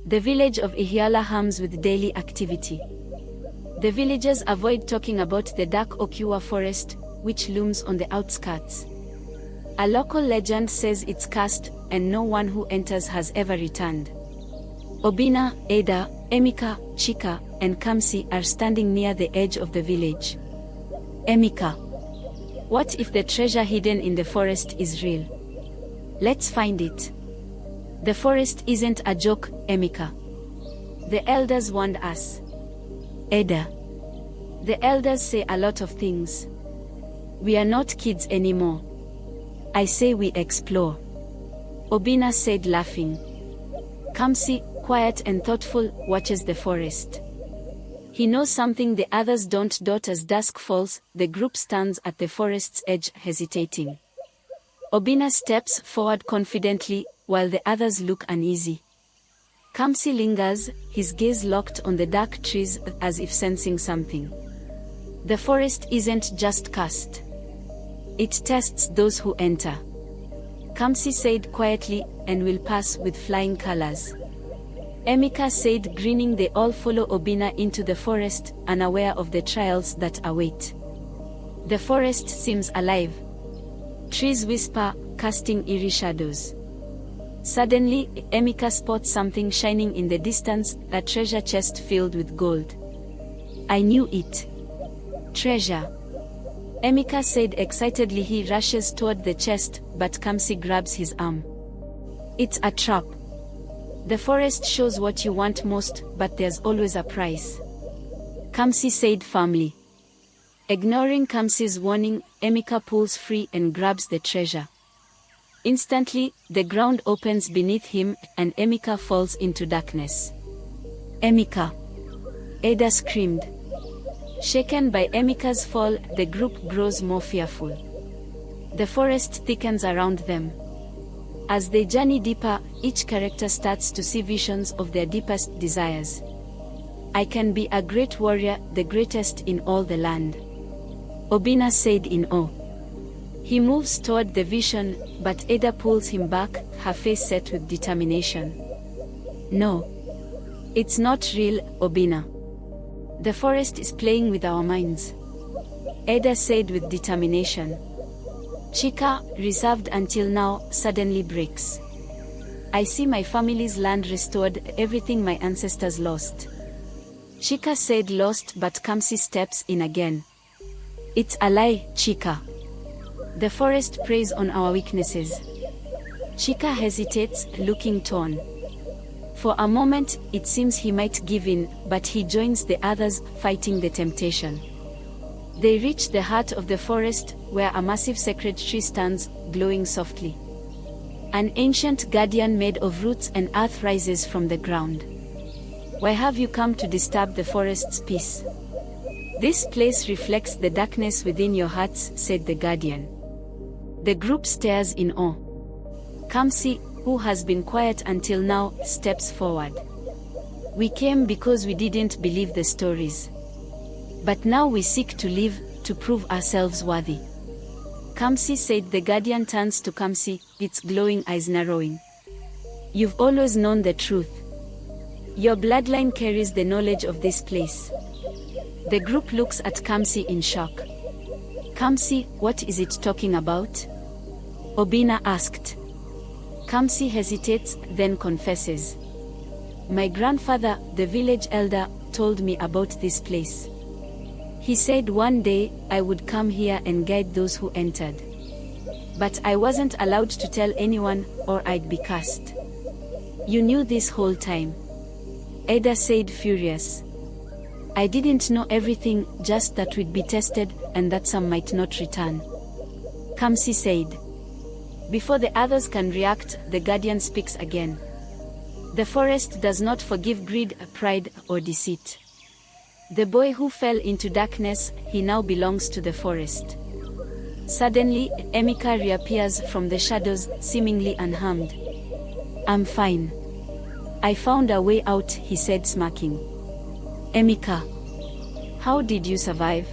The village of Ihiala hums with daily activity. The villagers avoid talking about the dark Okiwa forest, which looms on the outskirts. A local legend says it's cursed, and no one who enters has ever returned. Obina, Eda, Emika, Chika, and Kamsi are standing near the edge of the village. Emika. What if the treasure hidden in the forest is real? Let's find it. The forest isn't a joke, Emika. The elders warned us. Eda. The elders say a lot of things. We are not kids anymore. I say we explore. Obina said, laughing. Kamsi, quiet and thoughtful, watches the forest. He knows something the others don't. As dusk falls, the group stands at the forest's edge, hesitating. Obina steps forward confidently, while the others look uneasy. Kamsi lingers, his gaze locked on the dark trees, as if sensing something. The forest isn't just cursed. It tests those who enter. Kamsi said quietly, and will pass with flying colors. Emika said, grinning. They all follow Obina into the forest, unaware of the trials that await. The forest seems alive. Trees whisper, casting eerie shadows. Suddenly, Emika spots something shining in the distance, a treasure chest filled with gold. I knew it. Treasure. Emika said excitedly. He rushes toward the chest, but Kamsi grabs his arm. It's a trap. The forest shows what you want most, but there's always a price. Kamsi said firmly. Ignoring Kamsi's warning, Emika pulls free and grabs the treasure. Instantly, the ground opens beneath him, and Emika falls into darkness. Emika! Eda screamed. Shaken by Emika's fall, the group grows more fearful. The forest thickens around them. As they journey deeper, each character starts to see visions of their deepest desires. I can be a great warrior, the greatest in all the land. Obina said in awe. He moves toward the vision, but Eda pulls him back, her face set with determination. No. It's not real, Obina. The forest is playing with our minds. Eda said with determination. Chika, reserved until now, suddenly breaks. I see my family's land restored, everything my ancestors lost. Chika said lost, but Kamsi steps in again. It's a lie, Chika. The forest preys on our weaknesses. Chika hesitates, looking torn. For a moment, it seems he might give in, but he joins the others, fighting the temptation. They reach the heart of the forest, where a massive sacred tree stands, glowing softly. An ancient guardian made of roots and earth rises from the ground. Why have you come to disturb the forest's peace? This place reflects the darkness within your hearts, said the guardian. The group stares in awe. Kamsi, who has been quiet until now, steps forward. We came because we didn't believe the stories. But now we seek to live, to prove ourselves worthy. Kamsi said. The guardian turns to Kamsi, its glowing eyes narrowing. You've always known the truth. Your bloodline carries the knowledge of this place. The group looks at Kamsi in shock. Kamsi, what is it talking about? Obina asked. Kamsi hesitates, then confesses. My grandfather, the village elder, told me about this place. He said one day, I would come here and guide those who entered. But I wasn't allowed to tell anyone, or I'd be cursed. You knew this whole time. Eda said, furious. I didn't know everything, just that we'd be tested, and that some might not return. Kamsi said. Before the others can react, the guardian speaks again. The forest does not forgive greed, pride, or deceit. The boy who fell into darkness, he now belongs to the forest. Suddenly, Emika reappears from the shadows, seemingly unharmed. I'm fine. I found a way out, he said, smirking. Emika, how did you survive?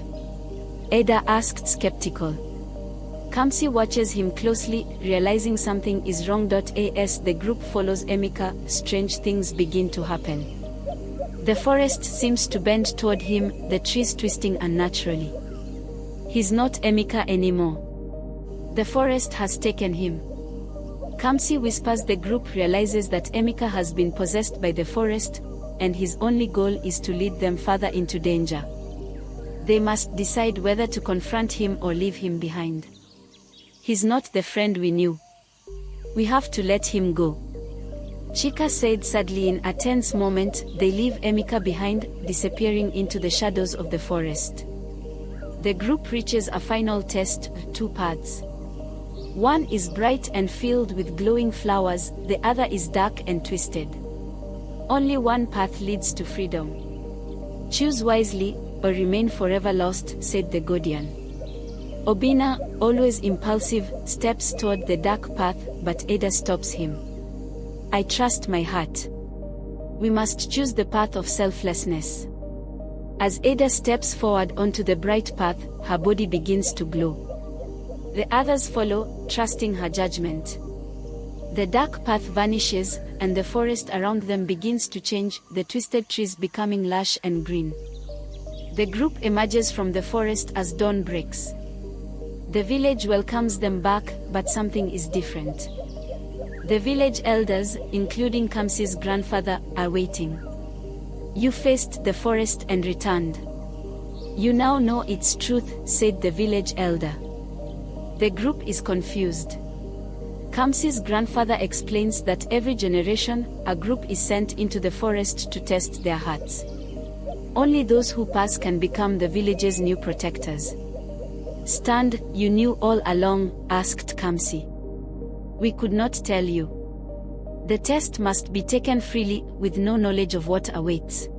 Eda asked, skeptical. Kamsi watches him closely, realizing something is wrong. As the group follows Emeka, strange things begin to happen. The forest seems to bend toward him, the trees twisting unnaturally. He's not Emeka anymore. The forest has taken him. Kamsi whispers. The group realizes that Emeka has been possessed by the forest, and his only goal is to lead them further into danger. They must decide whether to confront him or leave him behind. He's not the friend we knew. We have to let him go, Chika said sadly. In a tense moment, they leave Emeka behind, disappearing into the shadows of the forest. The group reaches a final test, 2 paths. One is bright and filled with glowing flowers, the other is dark and twisted. Only one path leads to freedom. Choose wisely, or remain forever lost, said the Guardian. Obina, always impulsive, steps toward the dark path, but Ada stops him. I trust my heart. We must choose the path of selflessness. As Ada steps forward onto the bright path, her body begins to glow. The others follow, trusting her judgment. The dark path vanishes, and the forest around them begins to change, the twisted trees becoming lush and green. The group emerges from the forest as dawn breaks. The village welcomes them back, but something is different. The village elders, including Kamsi's grandfather, are waiting. You faced the forest and returned. You now know its truth, said the village elder. The group is confused. Kamsi's grandfather explains that every generation, a group is sent into the forest to test their hearts. Only those who pass can become the village's new protectors. Stand, you knew all along, asked Kamsi. We could not tell you. The test must be taken freely, with no knowledge of what awaits.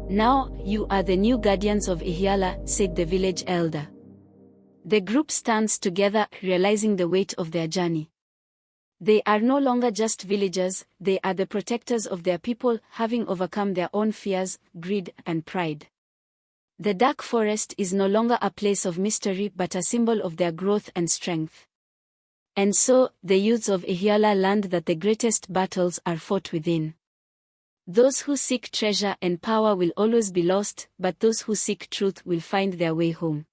Now, you are the new guardians of Ihiala, said the village elder. The group stands together, realizing the weight of their journey. They are no longer just villagers, they are the protectors of their people, having overcome their own fears, greed, and pride. The dark forest is no longer a place of mystery but a symbol of their growth and strength. And so, the youths of Ihiala learned that the greatest battles are fought within. Those who seek treasure and power will always be lost, but those who seek truth will find their way home.